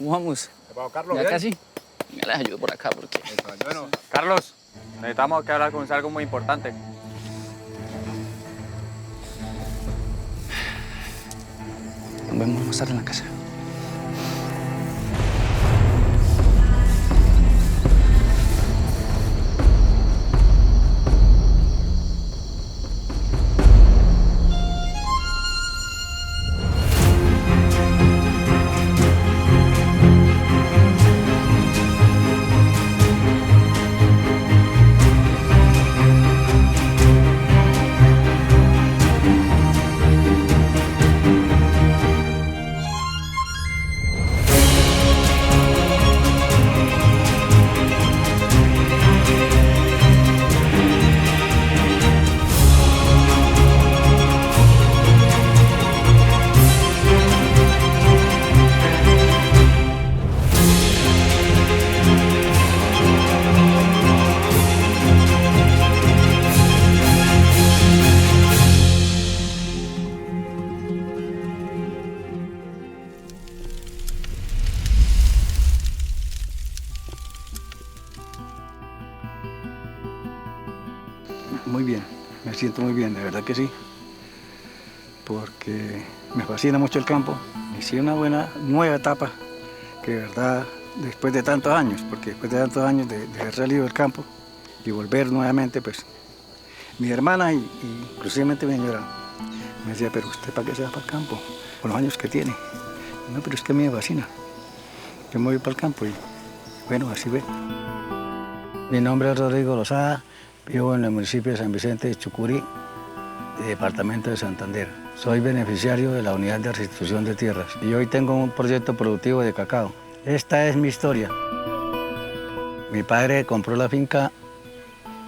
¿Cómo vamos? Carlos, ¿Ya ¿bien? casi? Me las ayudo por acá porque... Bueno, Carlos, necesitamos que hablar con usted algo muy importante. Nos vemos más tarde en la casa. Muy bien, me siento muy bien, de verdad que sí, porque me fascina mucho el campo. Hice una buena nueva etapa, que de verdad, después de tantos años, porque después de tantos años de haber salido del campo y volver nuevamente, pues, mi hermana y inclusivamente mi señora me decía, pero usted ¿para qué se va para el campo? Con los años que tiene. No, pero es que a mí me fascina. Yo me voy para el campo y bueno, así ve. Mi nombre es Rodrigo Lozada. Vivo en el municipio de San Vicente de Chucurí, departamento de Santander. Soy beneficiario de la unidad de restitución de tierras y hoy tengo un proyecto productivo de cacao. Esta es mi historia. Mi padre compró la finca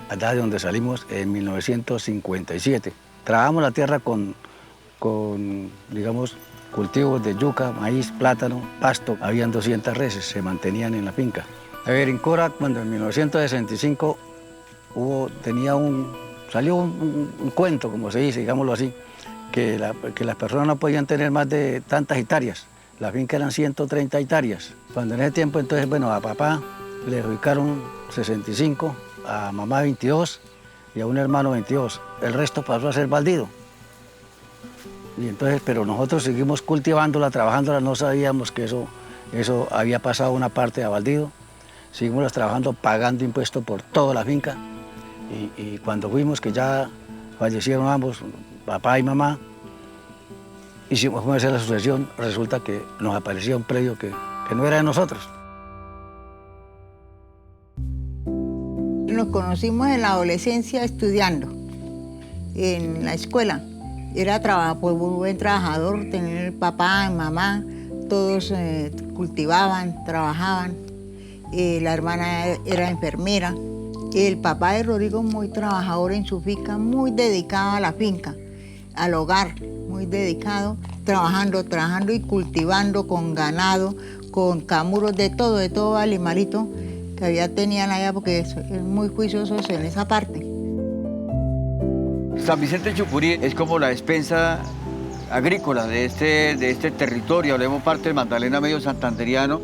allá de donde salimos en 1957. Trabajamos la tierra con digamos, cultivos de yuca, maíz, plátano, pasto. Habían 200 reses, se mantenían en la finca. A ver, en Cora, cuando en 1965 salió un cuento, como se dice, digámoslo así, que las personas no podían tener más de tantas hectáreas. La finca eran 130 hectáreas. Cuando en ese tiempo, entonces, bueno, a papá le adjudicaron 65, a mamá 22 y a un hermano 22. El resto pasó a ser baldío. Y entonces, pero nosotros seguimos cultivándola, trabajándola, no sabíamos que eso había pasado una parte a baldío. Seguimos trabajando, pagando impuestos por toda la finca. Y cuando fuimos, que ya fallecieron ambos, papá y mamá, hicimos hacer la sucesión, resulta que nos aparecía un predio que no era de nosotros. Nos conocimos en la adolescencia estudiando en la escuela. Era pues, muy buen trabajador, tener papá y mamá, todos cultivaban, trabajaban. La hermana era enfermera. El papá de Rodrigo muy trabajador en su finca, muy dedicado a la finca, al hogar, muy dedicado, trabajando y cultivando con ganado, con camuros, de todo animalito que tenían allá, porque es muy juiciosos en esa parte. San Vicente de Chucurí es como la despensa agrícola de este territorio. Hablemos parte del Magdalena medio santanderiano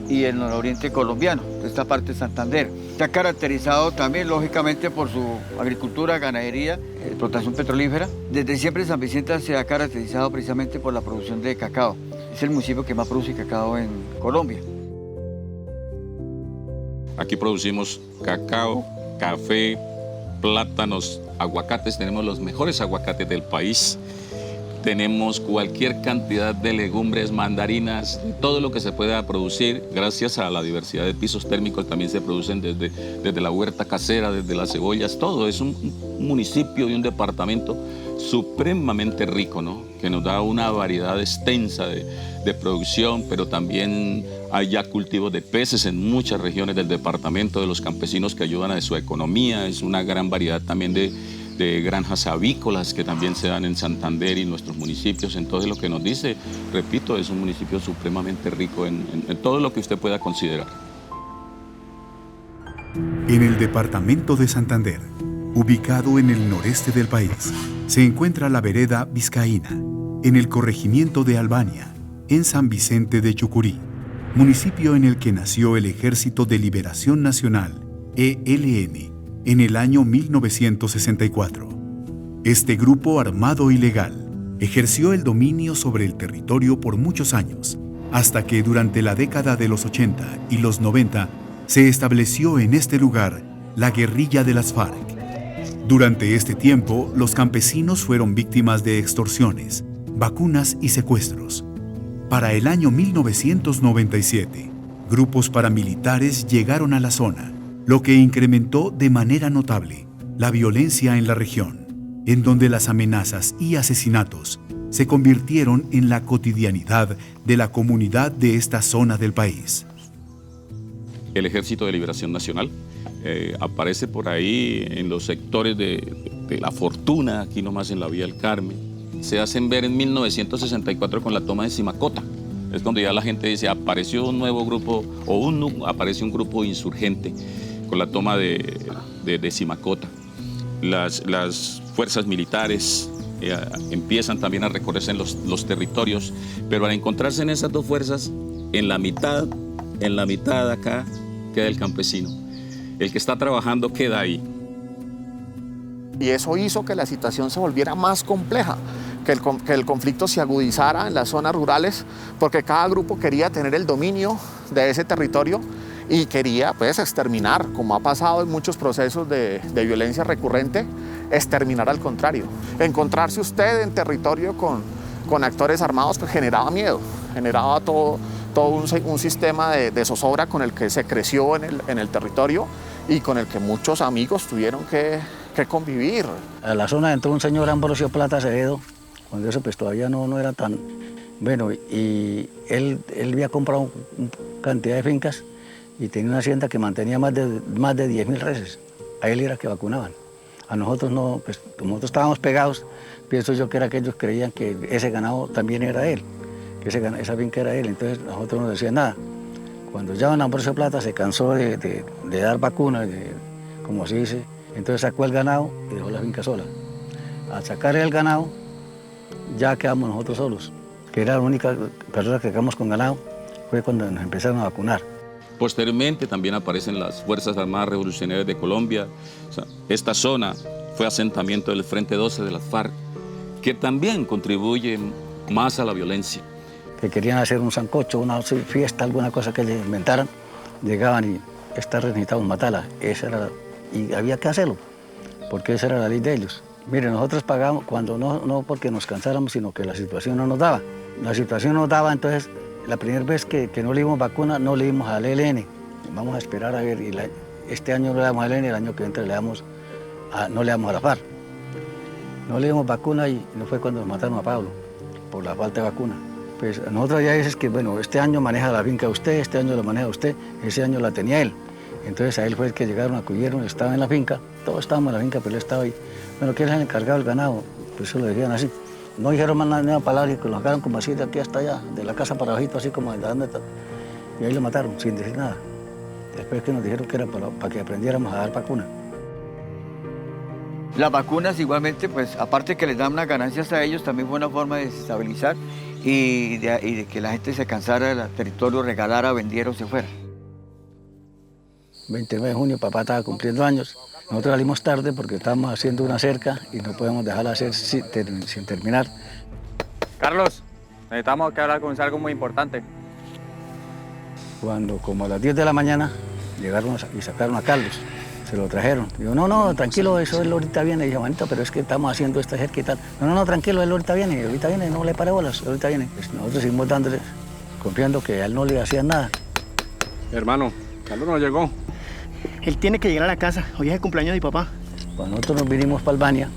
y el nororiente colombiano, de esta parte de Santander. Se ha caracterizado también, lógicamente, por su agricultura, ganadería, explotación petrolífera. Desde siempre San Vicente se ha caracterizado precisamente por la producción de cacao. Es el municipio que más produce cacao en Colombia. Aquí producimos cacao, café, plátanos, aguacates. Tenemos los mejores aguacates del país. Tenemos cualquier cantidad de legumbres, mandarinas, todo lo que se pueda producir. Gracias a la diversidad de pisos térmicos también se producen desde la huerta casera, desde las cebollas, todo. Es un municipio y un departamento supremamente rico, ¿no? Que nos da una variedad extensa de producción, pero también hay ya cultivos de peces en muchas regiones del departamento, de los campesinos que ayudan a su economía. Es una gran variedad también de granjas avícolas que también se dan en Santander y en nuestros municipios. Entonces, lo que nos dice, repito, es un municipio supremamente rico en todo lo que usted pueda considerar. En el departamento de Santander, ubicado en el noreste del país, se encuentra la vereda Vizcaína, en el corregimiento de Albania, en San Vicente de Chucurí. municipio en el que nació el Ejército de Liberación Nacional, ELN, en el año 1964. Este grupo armado ilegal ejerció el dominio sobre el territorio por muchos años, hasta que durante la década de los 80 y los 90 se estableció en este lugar la guerrilla de las FARC. Durante este tiempo, los campesinos fueron víctimas de extorsiones, vacunas y secuestros. Para el año 1997, grupos paramilitares llegaron a la zona, lo que incrementó de manera notable la violencia en la región, en donde las amenazas y asesinatos se convirtieron en la cotidianidad de la comunidad de esta zona del país. El Ejército de Liberación Nacional aparece por ahí en los sectores de La Fortuna, aquí nomás en la Vía del Carmen. Se hacen ver en 1964 con la toma de Simacota. Es cuando ya la gente dice, apareció un nuevo grupo, apareció un grupo insurgente con la toma de Simacota. Las fuerzas militares empiezan también a recorrerse en los territorios, pero al encontrarse en esas dos fuerzas, en la mitad acá queda el campesino. El que está trabajando queda ahí. Y eso hizo que la situación se volviera más compleja, que el conflicto se agudizara en las zonas rurales, porque cada grupo quería tener el dominio de ese territorio y quería pues exterminar, como ha pasado en muchos procesos de violencia recurrente, exterminar al contrario. Encontrarse usted en territorio con actores armados pues generaba miedo, generaba todo un sistema de zozobra con el que se creció en el territorio y con el que muchos amigos tuvieron que convivir. A la zona entró un señor Ambrosio Plata Acevedo, cuando eso pues todavía no era tan bueno, y él había comprado una cantidad de fincas y tenía una hacienda que mantenía más de 10.000 reses. A él era que vacunaban. A nosotros no, pues como nosotros estábamos pegados, pienso yo que era que ellos creían que ese ganado también era él, que esa finca era él, entonces nosotros no decían nada. Cuando ya don Ambrosio Plata se cansó de dar vacunas, como se dice, entonces sacó el ganado y dejó la finca sola. Al sacar el ganado, ya quedamos nosotros solos, que era la única persona que quedamos con ganado, fue cuando nos empezaron a vacunar. Posteriormente también aparecen las Fuerzas Armadas Revolucionarias de Colombia. O sea, esta zona fue asentamiento del Frente 12 de las FARC, que también contribuye más a la violencia. Que querían hacer un sancocho, una fiesta, alguna cosa que les inventaran, llegaban y necesitamos matarla. Y había que hacerlo, porque esa era la ley de ellos. Mire, nosotros pagamos cuando no porque nos cansáramos, sino que la situación no nos daba. La situación nos daba, entonces, la primera vez que no le dimos vacuna, no le dimos al ELN. Vamos a esperar a ver, y este año no le damos al ELN, el año que entra no le damos a la FARC. No le dimos vacuna y no fue cuando nos mataron a Pablo, por la falta de vacuna. Pues nosotros ya dices que, bueno, este año maneja la finca usted, este año lo maneja usted, ese año la tenía él. Entonces a él fue el que llegaron, acudieron, estaba en la finca, todos estábamos en la finca, pero él estaba ahí. Bueno, ¿quién es el encargado del ganado? Pues eso lo decían así. No dijeron más nada, ni una palabra, y lo sacaron como así de aquí hasta allá, de la casa para abajito, así como de donde está. Y ahí lo mataron, sin decir nada. Después que nos dijeron que era para que aprendiéramos a dar vacuna. Las vacunas igualmente, pues aparte que les dan unas ganancias a ellos, también fue una forma de desestabilizar y de que la gente se cansara del territorio, regalara, vendiera o se fuera. 29 de junio, papá estaba cumpliendo años. Nosotros salimos tarde porque estábamos haciendo una cerca y no podemos dejarla hacer sin terminar. Carlos, necesitamos que hablar con usted algo muy importante. Cuando, como a las 10 de la mañana, llegaron y sacaron a Carlos. Se lo trajeron. Digo, no, tranquilo, eso él ahorita viene. Y dije, manito, pero es que estamos haciendo esta cerca y tal. No, tranquilo, él ahorita viene, no le pare bolas, ahorita viene. Pues nosotros seguimos dándole, confiando que a él no le hacían nada. Hermano, Carlos no llegó. Él tiene que llegar a la casa, hoy es el cumpleaños de mi papá. Cuando nosotros nos vinimos para Albania,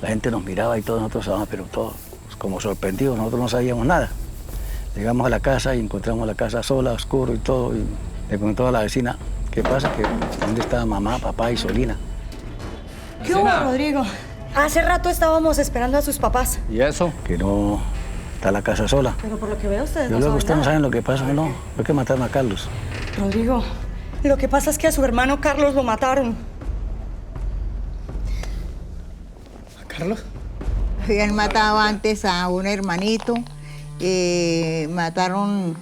la gente nos miraba y todos nosotros estábamos, pero todos como sorprendidos, nosotros no sabíamos nada. Llegamos a la casa y encontramos la casa sola, oscuro y todo, y le preguntó a la vecina, ¿qué pasa? ¿Dónde está mamá, papá y Solina? ¿Qué hubo, Rodrigo? Hace rato estábamos esperando a sus papás. ¿Y eso? Que no está la casa sola. Pero por lo que veo ustedes Yo no luego saben ustedes no nada. saben lo que pasa, no. Fue que mataron a Carlos. Rodrigo, lo que pasa es que a su hermano Carlos lo mataron. ¿A Carlos? Habían matado antes a un hermanito, mataron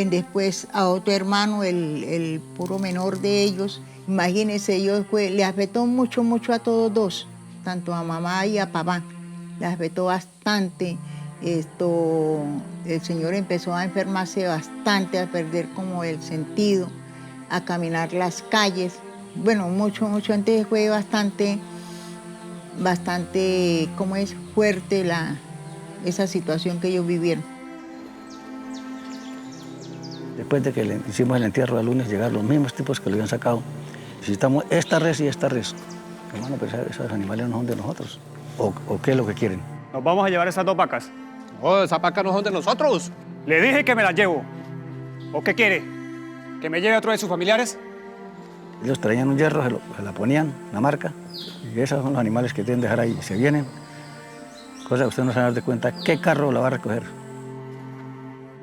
después a otro hermano, el puro menor de ellos. Imagínense, le afectó mucho, mucho a todos dos, tanto a mamá y a papá. Le afectó bastante. El señor empezó a enfermarse bastante, a perder como el sentido, a caminar las calles. Bueno, mucho, mucho antes fue bastante, ¿cómo es? Fuerte esa situación que ellos vivieron. Después de que le hicimos el entierro al lunes, llegaron los mismos tipos que lo habían sacado. Necesitamos esta res y esta res. Hermano, pero esos animales no son de nosotros. ¿O qué es lo que quieren? Nos vamos a llevar esas 2 vacas. No, esas vacas no son de nosotros. Le dije que me las llevo. ¿O qué quiere? ¿Que me lleve a otro de sus familiares? Ellos traían un hierro, se la ponían, la marca, y esos son los animales que tienen que dejar ahí. Se vienen, cosa que usted no se va a dar de cuenta qué carro la va a recoger.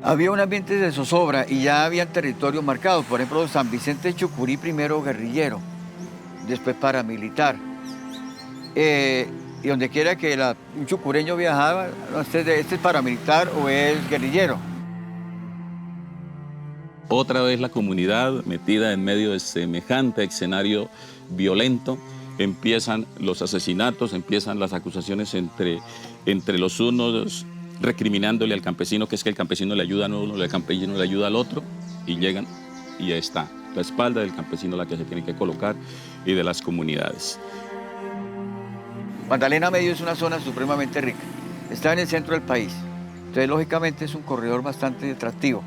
Había un ambiente de zozobra y ya habían territorios marcados. Por ejemplo, San Vicente de Chucurí, primero guerrillero, después paramilitar. Y donde quiera que un chucureño viajaba, este es paramilitar o es guerrillero. Otra vez la comunidad metida en medio de semejante escenario violento, empiezan los asesinatos, empiezan las acusaciones entre los unos, recriminándole al campesino, que es que el campesino le ayuda a uno, el campesino le ayuda al otro, y llegan, y ahí está, la espalda del campesino la que se tiene que colocar, y de las comunidades. Magdalena Medio es una zona supremamente rica, está en el centro del país, entonces lógicamente es un corredor bastante atractivo.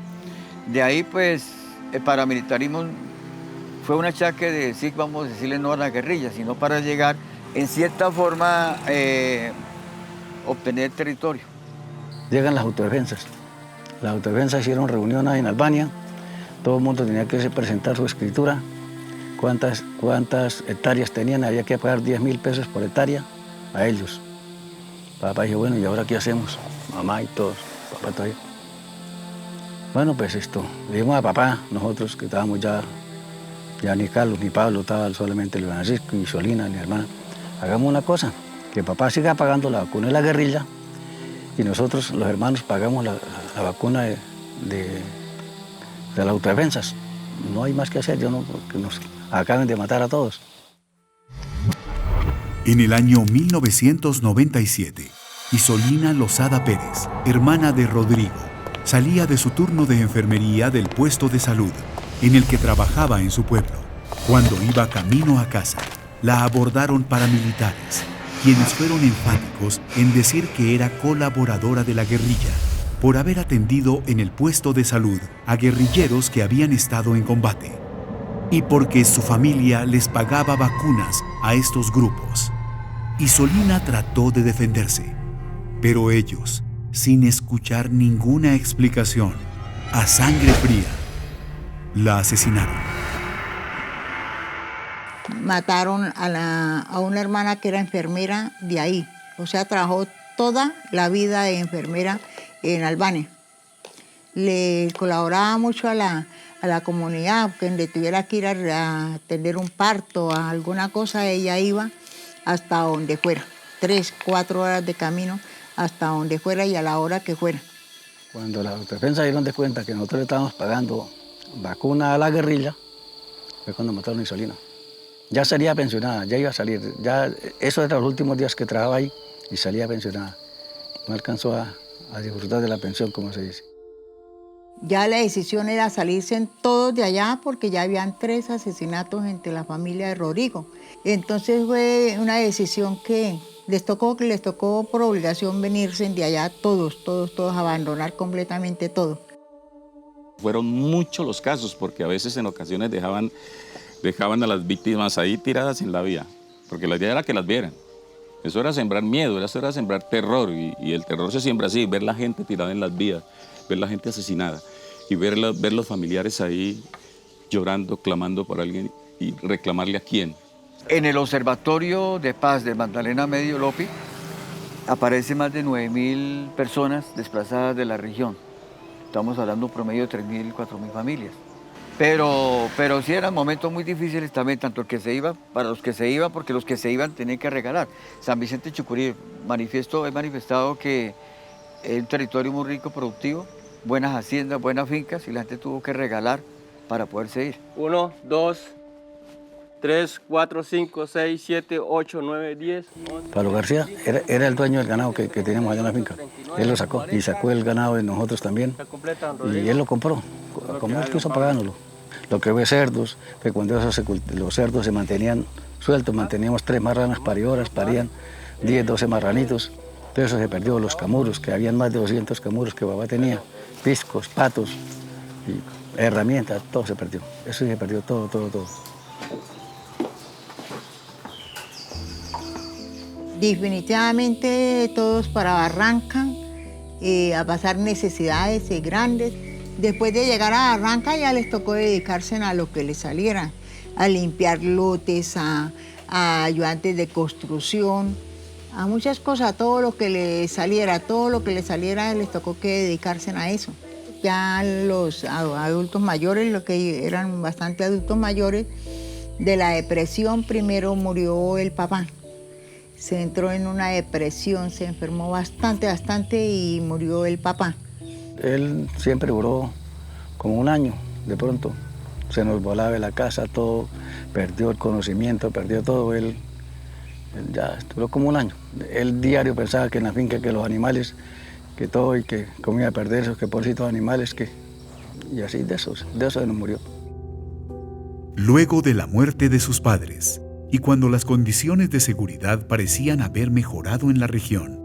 De ahí pues el paramilitarismo fue un achaque de decir, vamos a decirle no a la guerrilla, sino para llegar en cierta forma obtener territorio. Llegan las autodefensas. Las autodefensas hicieron reuniones en Albania, todo el mundo tenía que presentar su escritura, cuántas hectáreas tenían, había que pagar 10.000 pesos por hectárea a ellos. Papá dijo, bueno, ¿y ahora qué hacemos? Mamá y todos, papá todavía. Bueno, pues le dijimos a papá, nosotros que estábamos ya ni Carlos ni Pablo, estaba solamente Luis Francisco y Solina, mi hermana, hagamos una cosa, que papá siga pagando la vacuna de la guerrilla y nosotros, los hermanos, pagamos la vacuna de las autodefensas. No hay más que hacer, porque nos acaben de matar a todos. En el año 1997, Isolina Lozada Pérez, hermana de Rodrigo, salía de su turno de enfermería del puesto de salud en el que trabajaba en su pueblo. Cuando iba camino a casa, la abordaron paramilitares, quienes fueron enfáticos en decir que era colaboradora de la guerrilla por haber atendido en el puesto de salud a guerrilleros que habían estado en combate y porque su familia les pagaba vacunas a estos grupos. Isolina trató de defenderse, pero ellos, sin escuchar ninguna explicación, a sangre fría, la asesinaron. Mataron a una hermana que era enfermera de ahí. O sea, trabajó toda la vida de enfermera en Albania. Le colaboraba mucho a la comunidad, que donde tuviera que ir a atender un parto, a alguna cosa, ella iba hasta donde fuera. 3, 4 horas de camino hasta donde fuera y a la hora que fuera. Cuando las autodefensas dieron de cuenta que nosotros le estábamos pagando vacuna a la guerrilla, fue cuando mataron a Isolina. Ya salía pensionada, ya iba a salir, ya eso era los últimos días que trabajaba ahí y salía pensionada. No alcanzó a disfrutar de la pensión, como se dice. Ya la decisión era salirse todos de allá porque ya habían 3 asesinatos entre la familia de Rodrigo. Entonces fue una decisión que les tocó por obligación venirse de allá todos, abandonar completamente todo. Fueron muchos los casos porque a veces en ocasiones dejaban a las víctimas ahí tiradas en la vía, porque la idea era que las vieran. Eso era sembrar miedo, eso era sembrar terror y el terror se siembra así, ver la gente tirada en las vías, ver la gente asesinada y ver los familiares ahí llorando, clamando por alguien y reclamarle a quién. En el Observatorio de Paz de Magdalena Medio Lopi aparece más de 9.000 personas desplazadas de la región. Estamos hablando un promedio de 3.000, 4.000 familias. Pero sí eran momentos muy difíciles también, tanto el que se iba, para los que se iban, porque los que se iban tenían que regalar. San Vicente de Chucurí, he manifestado que es un territorio muy rico, productivo, buenas haciendas, buenas fincas y la gente tuvo que regalar para poder seguir. 1, 2, 3, 4, 5, 6, 7, 8, 9, 10, 11. Pablo García era el dueño del ganado que teníamos allá en la finca. Él lo sacó y sacó el ganado de nosotros también. Y él lo compró, como él quiso pagándolo. Lo que ve cerdos, que cuando los cerdos se mantenían sueltos, manteníamos 3 marranas paridoras, parían 10, 12 marranitos. Todo eso se perdió, los camuros, que habían más de 200 camuros que papá tenía, piscos, patos, y herramientas, todo se perdió. Eso se perdió todo. Definitivamente todos para Barranca, a pasar necesidades grandes. Después de llegar a Barranca ya les tocó dedicarse a lo que les saliera, a limpiar lotes, a ayudantes de construcción, a muchas cosas, todo lo que les saliera les tocó que dedicarse a eso. Ya los adultos mayores, los que eran bastante adultos mayores, de la depresión primero murió el papá. Se entró en una depresión, se enfermó bastante y murió el papá. Él siempre duró como un año, de pronto. Se nos volaba de la casa todo, perdió el conocimiento, perdió todo. Él ya duró como un año. Él diario pensaba que en la finca, que los animales, que todo, y que comía a perder esos que pobrecitos animales, y así de eso se nos murió. Luego de la muerte de sus padres, y cuando las condiciones de seguridad parecían haber mejorado en la región,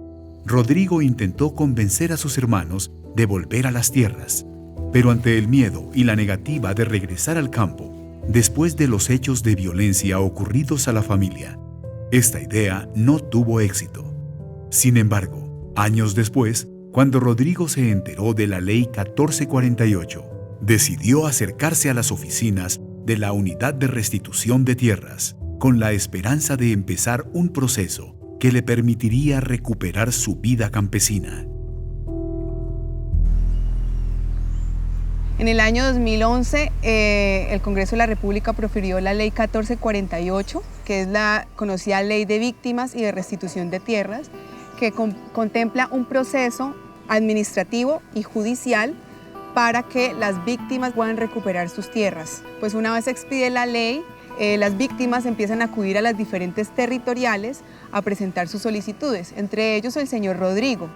Rodrigo intentó convencer a sus hermanos de volver a las tierras, pero ante el miedo y la negativa de regresar al campo, después de los hechos de violencia ocurridos a la familia, esta idea no tuvo éxito. Sin embargo, años después, cuando Rodrigo se enteró de la Ley 1448, decidió acercarse a las oficinas de la Unidad de Restitución de Tierras, con la esperanza de empezar un proceso que le permitiría recuperar su vida campesina. En el año 2011, el Congreso de la República profirió la Ley 1448, que es la conocida Ley de Víctimas y de Restitución de Tierras, que contempla un proceso administrativo y judicial para que las víctimas puedan recuperar sus tierras. Pues una vez expide la ley, las víctimas empiezan a acudir a las diferentes territoriales a presentar sus solicitudes, entre ellos el señor Rodrigo.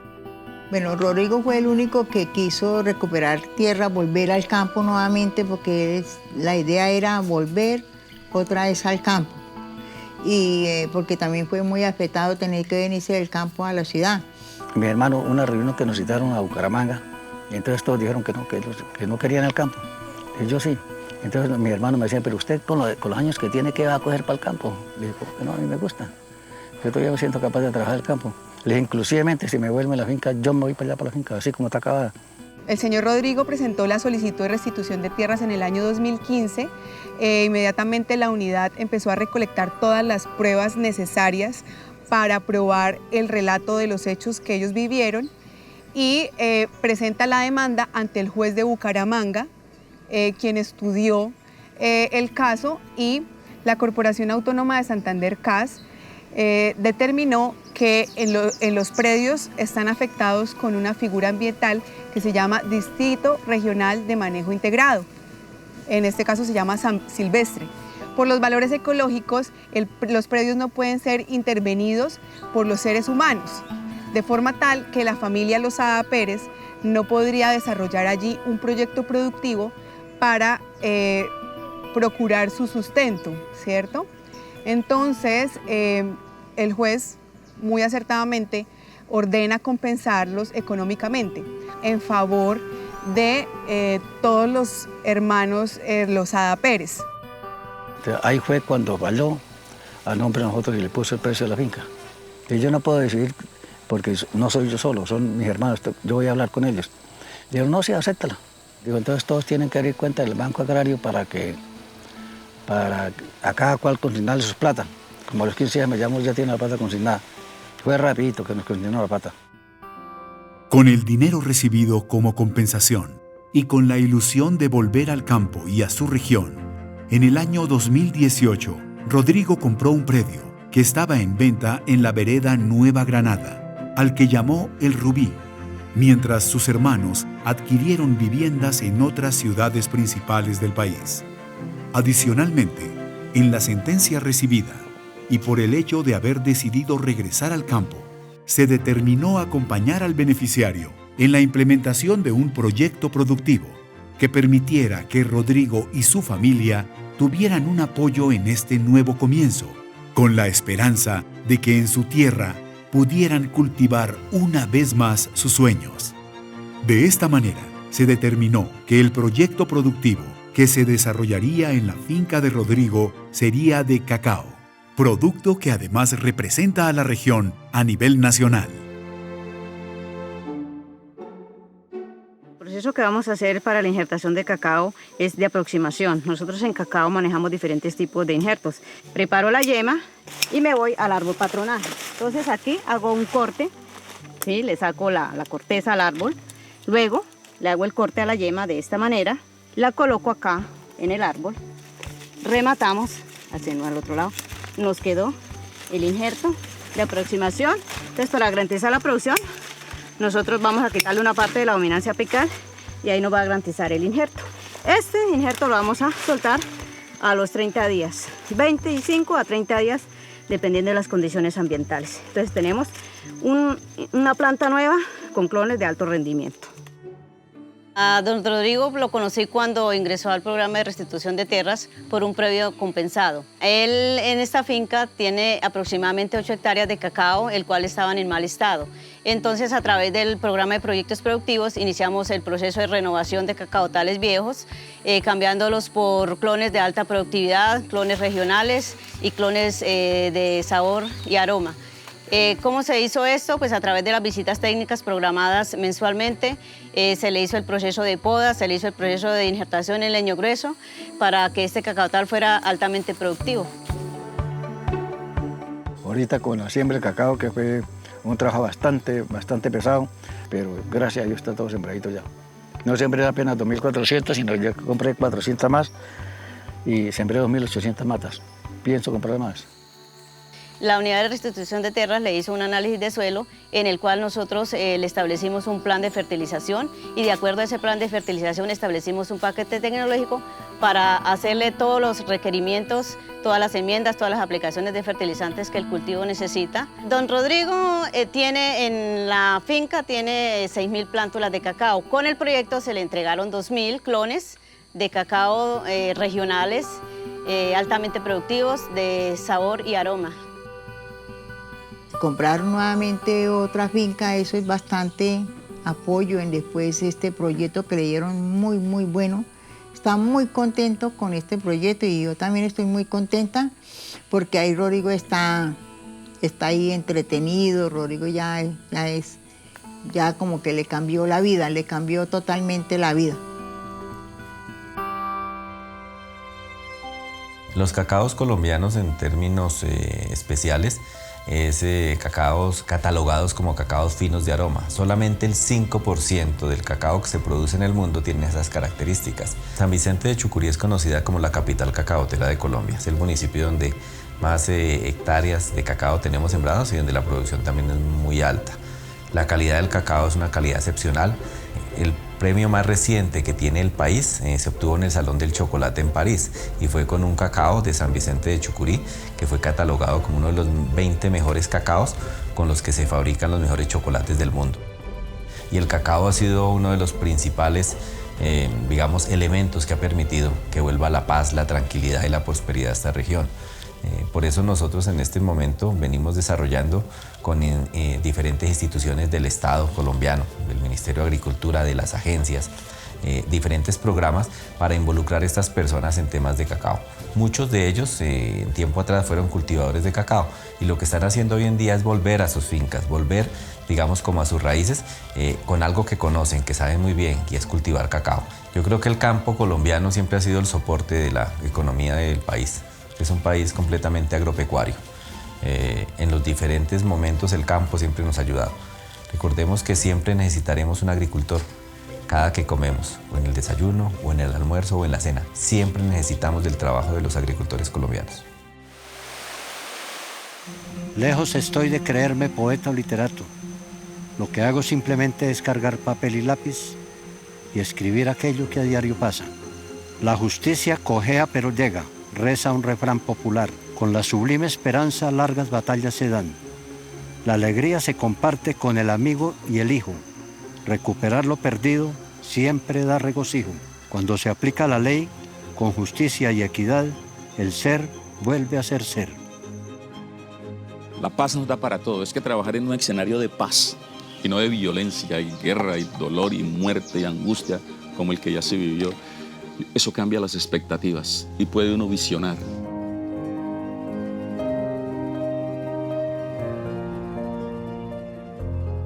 Bueno, Rodrigo fue el único que quiso recuperar tierra, volver al campo nuevamente, porque la idea era volver otra vez al campo. Y porque también fue muy afectado tener que venirse del campo a la ciudad. Mi hermano, una reunión que nos citaron a Bucaramanga, y entonces todos dijeron que no querían el campo. Y yo sí. Entonces mi hermano me decía, pero usted con los años que tiene, ¿qué va a coger para el campo? Le dije, no, a mí me gusta. Yo todavía me siento capaz de trabajar el campo. Le dije, inclusivemente, si me vuelve la finca, yo me voy para allá, para la finca, así como está acabada. El señor Rodrigo presentó la solicitud de restitución de tierras en el año 2015. Inmediatamente la unidad empezó a recolectar todas las pruebas necesarias para probar el relato de los hechos que ellos vivieron y presenta la demanda ante el juez de Bucaramanga, quien estudió el caso, y la Corporación Autónoma de Santander, CAS, determinó que en los predios están afectados con una figura ambiental que se llama Distrito Regional de Manejo Integrado. En este caso se llama San Silvestre. Por los valores ecológicos, los predios no pueden ser intervenidos por los seres humanos, de forma tal que la familia Lozada Pérez no podría desarrollar allí un proyecto productivo para procurar su sustento, ¿cierto? Entonces, el juez, muy acertadamente, ordena compensarlos económicamente en favor de todos los hermanos Lozada Pérez. Ahí fue cuando valió a nombre de nosotros y le puso el precio de la finca. Y yo no puedo decidir porque no soy yo solo, son mis hermanos, yo voy a hablar con ellos. Digo, no, sí, acéptala. Digo, entonces todos tienen que dar cuenta del Banco Agrario para a cada cual consignarle sus plata. Como a los 15 días me llamó, ya tiene la plata consignada. Fue rapidito que nos consignó la plata. Con el dinero recibido como compensación y con la ilusión de volver al campo y a su región, en el año 2018, Rodrigo compró un predio que estaba en venta en la vereda Nueva Granada, al que llamó El Rubí, mientras sus hermanos adquirieron viviendas en otras ciudades principales del país. Adicionalmente, en la sentencia recibida, y por el hecho de haber decidido regresar al campo, se determinó acompañar al beneficiario en la implementación de un proyecto productivo que permitiera que Rodrigo y su familia tuvieran un apoyo en este nuevo comienzo, con la esperanza de que en su tierra pudieran cultivar una vez más sus sueños. De esta manera, se determinó que el proyecto productivo que se desarrollaría en la finca de Rodrigo sería de cacao, producto que además representa a la región a nivel nacional. El proceso que vamos a hacer para la injertación de cacao es de aproximación. Nosotros en cacao manejamos diferentes tipos de injertos. Preparo la yema y me voy al árbol patronaje. Entonces aquí hago un corte, ¿sí? Le saco la corteza al árbol, luego le hago el corte a la yema de esta manera, la coloco acá en el árbol, rematamos haciendo al otro lado. Nos quedó el injerto de aproximación. Entonces, para garantizar la producción, nosotros vamos a quitarle una parte de la dominancia apical y ahí nos va a garantizar el injerto. Este injerto lo vamos a soltar a los 30 días, 25 a 30 días, dependiendo de las condiciones ambientales. Entonces tenemos una planta nueva con clones de alto rendimiento. A don Rodrigo lo conocí cuando ingresó al programa de restitución de tierras por un previo compensado. Él en esta finca tiene aproximadamente 8 hectáreas de cacao, el cual estaban en mal estado. Entonces, a través del programa de proyectos productivos, iniciamos el proceso de renovación de cacaotales viejos, cambiándolos por clones de alta productividad, clones regionales y clones de sabor y aroma. ¿Cómo se hizo esto? Pues a través de las visitas técnicas programadas mensualmente, se le hizo el proceso de poda, se le hizo el proceso de injertación en leño grueso para que este cacaotal fuera altamente productivo. Ahorita con la siembra del cacao, que fue un trabajo bastante pesado, pero gracias a Dios está todo sembradito ya. No sembré apenas 2.400, sino ya compré 400 más y sembré 2.800 matas. Pienso comprar más. La unidad de restitución de tierras le hizo un análisis de suelo en el cual nosotros le establecimos un plan de fertilización y de acuerdo a ese plan de fertilización establecimos un paquete tecnológico para hacerle todos los requerimientos, todas las enmiendas, todas las aplicaciones de fertilizantes que el cultivo necesita. Don Rodrigo tiene en la finca 6.000 plántulas de cacao. Con el proyecto se le entregaron 2.000 clones de cacao regionales altamente productivos de sabor y aroma. Comprar nuevamente otra finca, eso es bastante apoyo en después este proyecto que le dieron muy bueno. Está muy contento con este proyecto y yo también estoy muy contenta porque ahí Rodrigo está ahí entretenido. Rodrigo ya como que le cambió la vida, le cambió totalmente la vida. Los cacaos colombianos en términos especiales es cacaos catalogados como cacaos finos de aroma. Solamente el 5% del cacao que se produce en el mundo tiene esas características. San Vicente de Chucurí es conocida como la capital cacaotera de Colombia. Es el municipio donde más hectáreas de cacao tenemos sembrados y donde la producción también es muy alta. La calidad del cacao es una calidad excepcional. El premio más reciente que tiene el país se obtuvo en el Salón del Chocolate en París y fue con un cacao de San Vicente de Chucurí que fue catalogado como uno de los 20 mejores cacaos con los que se fabrican los mejores chocolates del mundo. Y el cacao ha sido uno de los principales elementos que ha permitido que vuelva la paz, la tranquilidad y la prosperidad a esta región. Por eso nosotros en este momento venimos desarrollando con diferentes instituciones del Estado colombiano, del Ministerio de Agricultura, de las agencias, diferentes programas para involucrar a estas personas en temas de cacao. Muchos de ellos en tiempo atrás fueron cultivadores de cacao y lo que están haciendo hoy en día es volver a sus fincas, volver digamos como a sus raíces con algo que conocen, que saben muy bien, y es cultivar cacao. Yo creo que el campo colombiano siempre ha sido el soporte de la economía del país. Es un país completamente agropecuario. En los diferentes momentos el campo siempre nos ha ayudado. Recordemos que siempre necesitaremos un agricultor cada que comemos, o en el desayuno, o en el almuerzo, o en la cena. Siempre necesitamos del trabajo de los agricultores colombianos. Lejos estoy de creerme poeta o literato. Lo que hago simplemente es cargar papel y lápiz y escribir aquello que a diario pasa. La justicia cojea pero llega, reza un refrán popular. Con la sublime esperanza largas batallas se dan. La alegría se comparte con el amigo y el hijo. Recuperar lo perdido siempre da regocijo. Cuando se aplica la ley con justicia y equidad, el ser vuelve a ser ser. La paz nos da para todo. Es que trabajar en un escenario de paz y no de violencia y guerra y dolor y muerte y angustia como el que ya se vivió, eso cambia las expectativas y puede uno visionar.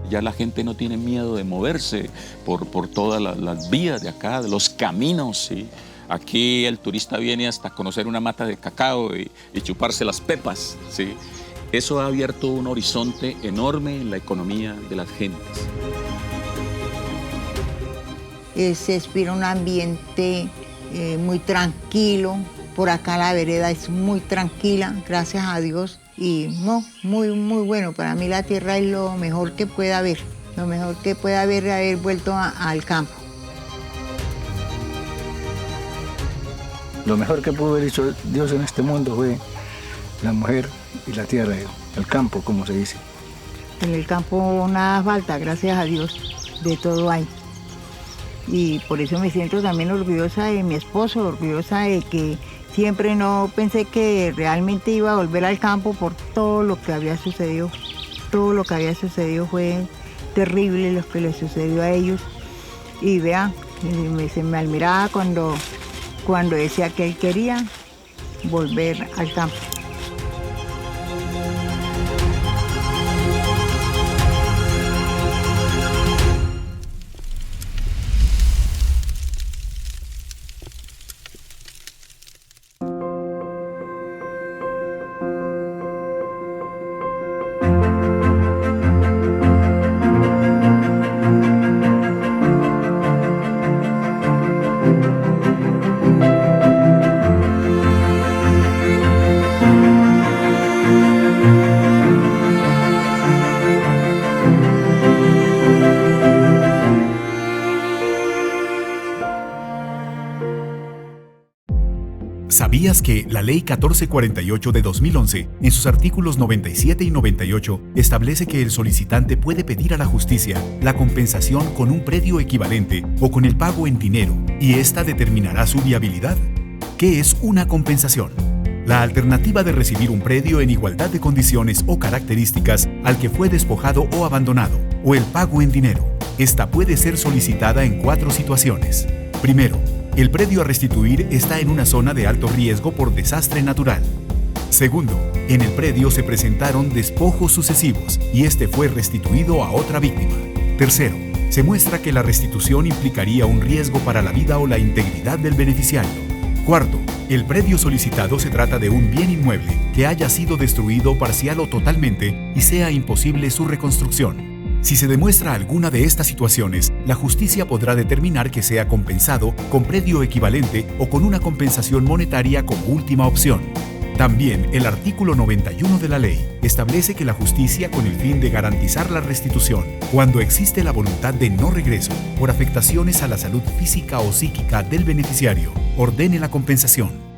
Ya la gente no tiene miedo de moverse por todas las vías de acá, de los caminos, ¿sí? Aquí el turista viene hasta conocer una mata de cacao y chuparse las pepas, ¿sí? Eso ha abierto un horizonte enorme en la economía de las gentes. Se respira un ambiente muy tranquilo. Por acá la vereda es muy tranquila, gracias a Dios. Y no, muy bueno. Para mí la tierra es lo mejor que puede haber. Lo mejor que puede haber vuelto al campo. Lo mejor que pudo haber hecho Dios en este mundo fue la mujer y la tierra, el campo, como se dice. En el campo nada falta, gracias a Dios, de todo hay. Y por eso me siento también orgullosa de mi esposo, orgullosa de que siempre no pensé que realmente iba a volver al campo por todo lo que había sucedido. Todo lo que había sucedido fue terrible lo que le sucedió a ellos. Y vean, se me admiraba cuando decía que él quería volver al campo. ¿Sabías que la Ley 1448 de 2011, en sus artículos 97 y 98, establece que el solicitante puede pedir a la justicia la compensación con un predio equivalente o con el pago en dinero, y ésta determinará su viabilidad? ¿Qué es una compensación? La alternativa de recibir un predio en igualdad de condiciones o características al que fue despojado o abandonado, o el pago en dinero. Esta puede ser solicitada en 4 situaciones. Primero, el predio a restituir está en una zona de alto riesgo por desastre natural. Segundo, en el predio se presentaron despojos sucesivos y este fue restituido a otra víctima. Tercero, se muestra que la restitución implicaría un riesgo para la vida o la integridad del beneficiario. Cuarto, el predio solicitado se trata de un bien inmueble que haya sido destruido parcial o totalmente y sea imposible su reconstrucción. Si se demuestra alguna de estas situaciones, la justicia podrá determinar que sea compensado con predio equivalente o con una compensación monetaria como última opción. También el artículo 91 de la ley establece que la justicia, con el fin de garantizar la restitución, cuando existe la voluntad de no regreso por afectaciones a la salud física o psíquica del beneficiario, ordene la compensación.